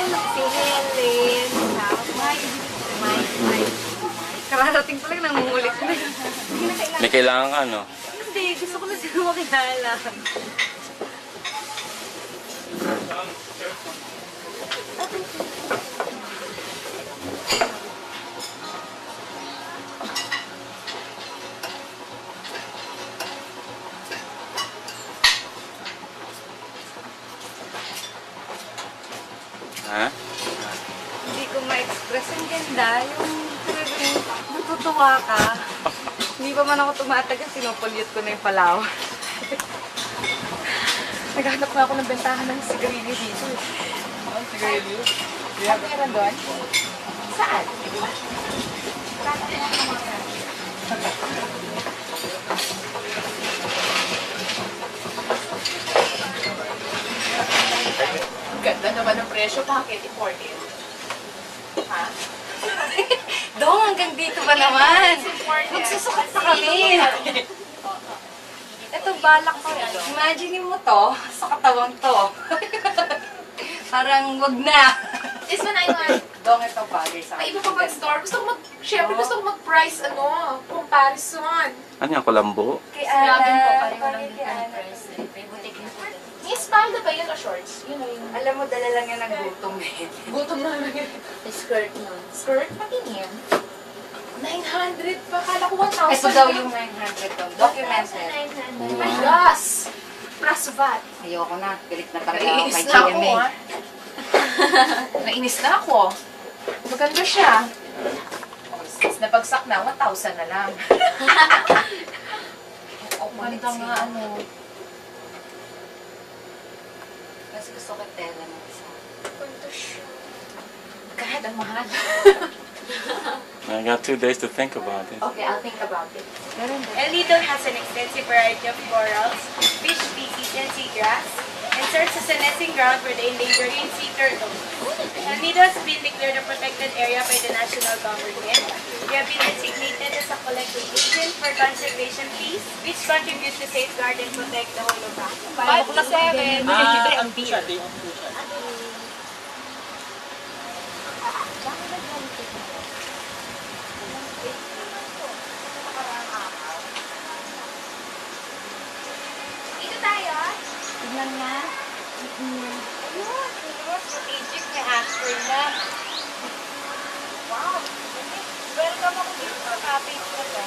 Si Helen. Mike. Kararating pa lang, nangungulit na. May kailangan ka, no? Hindi, gusto ko na sila makilala. Ha? Hindi ko ma-express. Ang ganda. Yung talagang natutuwa ka. Hindi pa man ako tumatagal, sinupulyot ko na yung palaw. Naghanap na ako ng bentahan ng sigarilyo dito. Oh, sigarilyo? Ano meron doon? Saan? Ganda naman ang presyo. Bakit? Imported? Ha? Dong, hanggang dito pa naman. Magsusukat pa kami. Ito, balak ko. Imagine mo to, sa katawang to. Parang wag na. This one I want. Dong, ito bagay sa Ay, iba pa mag-store. Siyempre gusto ko mag-price, comparison. Ano yan, Colombo? Kay Grabe po, Ana. pareho lang din ang price. Yes, palda ba yun o shorts? Yun o yun. Alam mo, dala lang yan ng gutom eh. Gutom na lang yun. Skirt nun. Skirt? Patingin. 900 pa. Kala ko 1,000. Ito daw yung 900 to. Documented. Oh my gosh! Plus VAT. Ayoko na. Galit na talaga ako Nainis kay na ako, GMA. Nainis na ako. Maganda siya. Napagsak na, 1,000 na lang. Ganda nga, Kasi gusto ko tela mo isa. Ganda siya. Kahit ang mahal. I got 2 days to think about it. Okay, I'll think about it. El Nido has an extensive variety of corals, fish species, and seagrass, and serves as a nesting ground for the endangered sea turtle. El Nido has been declared a protected area by the national government. We have been designated as a collective agent for conservation fees, which contribute to safeguard and protect the whole of Baco. 5+7. Ang beer. Dito tayo. Tignan nga. Ayun, strategic na Ashford na. Wow, welcome ako dito sa cottage na to.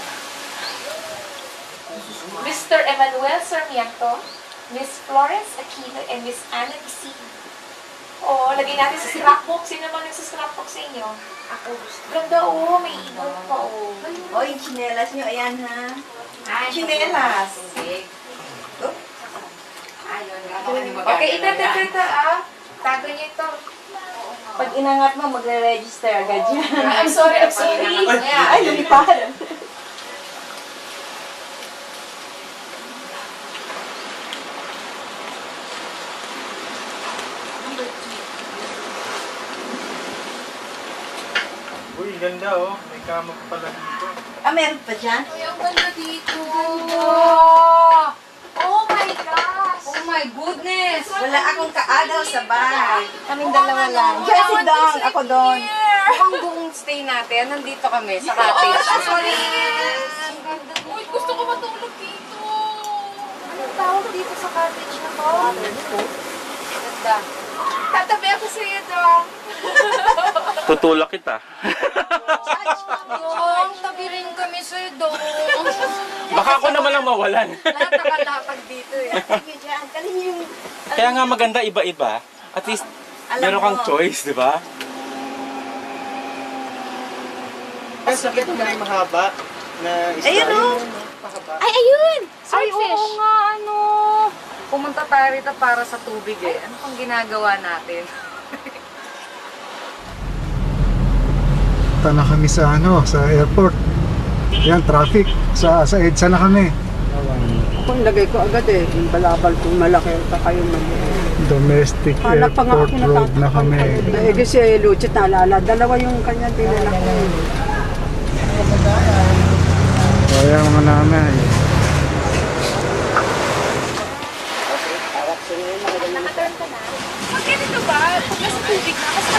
Mr. Emmanuel Sarmiento, Miss Florence Aquino, and Miss Anna Isi. Oh, lagay natin sa scrapbook. Sino naman nagsascrapbook sa inyo? Ako. Ganda, may ilaw pa, O, yung chinelas nyo, ayan ha. Ay, Chinelas. tubig. Oh. Ayun. Okay, ito, tago niyo ito. Pag inangat mo, magre-register agad yan. I'm sorry. Ay, lumipad. Uy, ganda oh. May kama pa pala dito. Ah, meron pa dyan? Ay, ang ganda dito. Oh my gosh. Oh my goodness! Wala akong kaagaw sa bahay. Kaming Oo, dalawa ano, lang. I Jessie want to Dong, sleep ako doon. here. Mukhang buong stay natin, nandito kami sa cottage. Sorry. Uy, gusto ko matulog dito. Anong tawag dito sa cottage na to? Ganda. Tatabi ako sa iyo, Dong. Tutulak kita. Dong, tabi rin kami sa'yo, Dong. Baka ako naman lang mawalan. Lahat nakalapag dito eh. Sige dyan. Kalin yung... Kaya nga maganda iba-iba. At least, Alam meron kang mo. choice, di ba? Kaya sakit mo na yung mahaba na isda. Ayun, oh. Mahaba. Ay, ayun! Ay, oo nga, ano. Pumunta tayo rito para sa tubig eh. Ano pang ginagawa natin? Punta na kami sa sa airport. Yan, traffic. Sa EDSA na kami. Ako nilagay ko agad yung balabal kung malaki at saka yung maliit. Domestic Hanap pa nga airport ako road na kami. Kasi Luchit naalala, dalawa yung kanya dinala ko. Kaya mga namin. Nakaturn ka na. Pag ganito ba? Pag nasa tubig na, kasi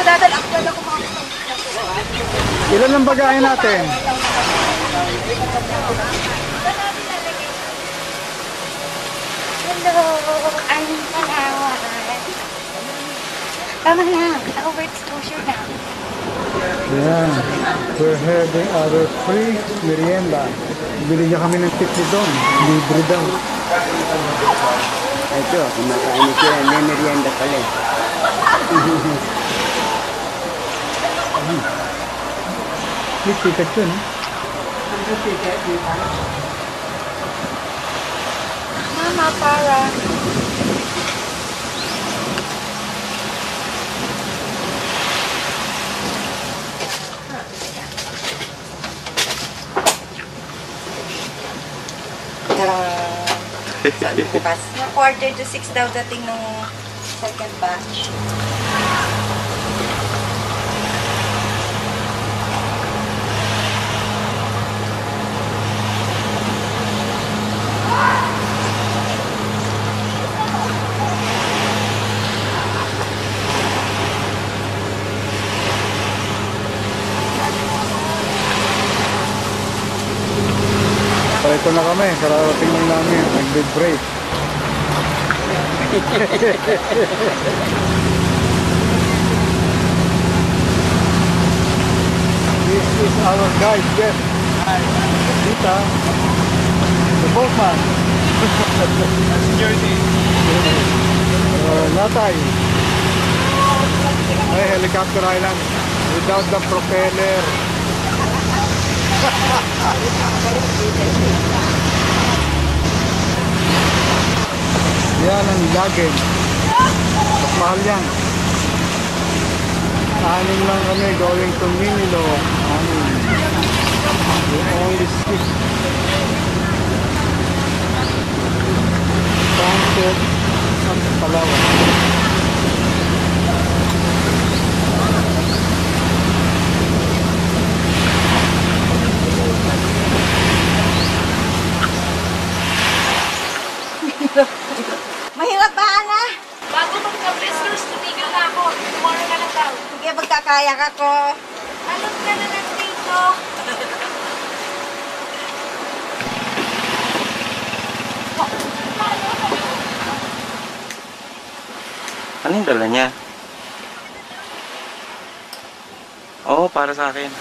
Dadalakdan ako mga Ilan ang bagahe natin? Hello, I'm Palawan. Tama na, overexposure na. Yan. We're having our free merienda. Bili niya kami ng tip ni Don. Libre daw. Ito, kumakain siya. May merienda pala eh. Please ticket yun. Mama, para. Sabi bukas. Na quarter to 6 daw dating nung second batch. So ito na kami. Kararating lang namin. Nag-break. This is our guide, Jeff. Dita. The boatman. Security. Natay. Ay, Helicopter Island. Without the propeller. Yan ang lagin. Mas mahal yan. Anim lang kami going to Minilo. Anim. We only skip. Sunset at Palawan. Mahirap ba, Ana? Bago magka-blisters, tumigil na ako. Tomorrow na lang daw. Sige, magkakaya ka ko. Alam ka na lang dito. Ano yung dala niya? Oo, para sa akin.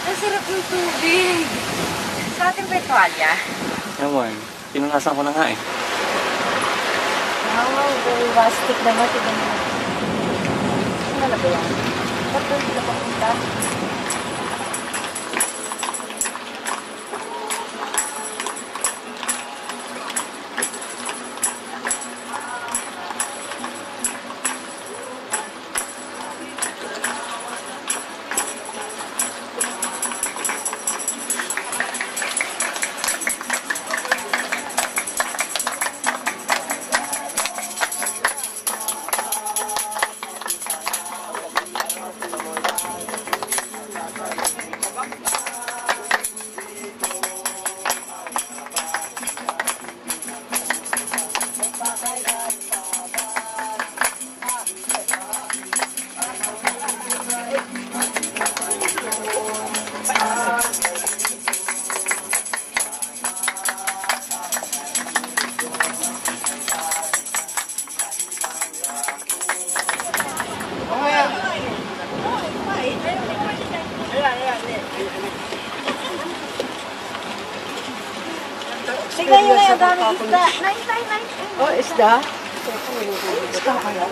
Ang sarap ng tubig. Sa ating petrolya. Ewan, pinunasan ko na nga eh. Wow, very rustic naman. Tignan mo. Ano na ba yan? Ba't doon sila papunta? Tignan nyo na yung daming isda. Nice. Oh, isda? Isda kaya?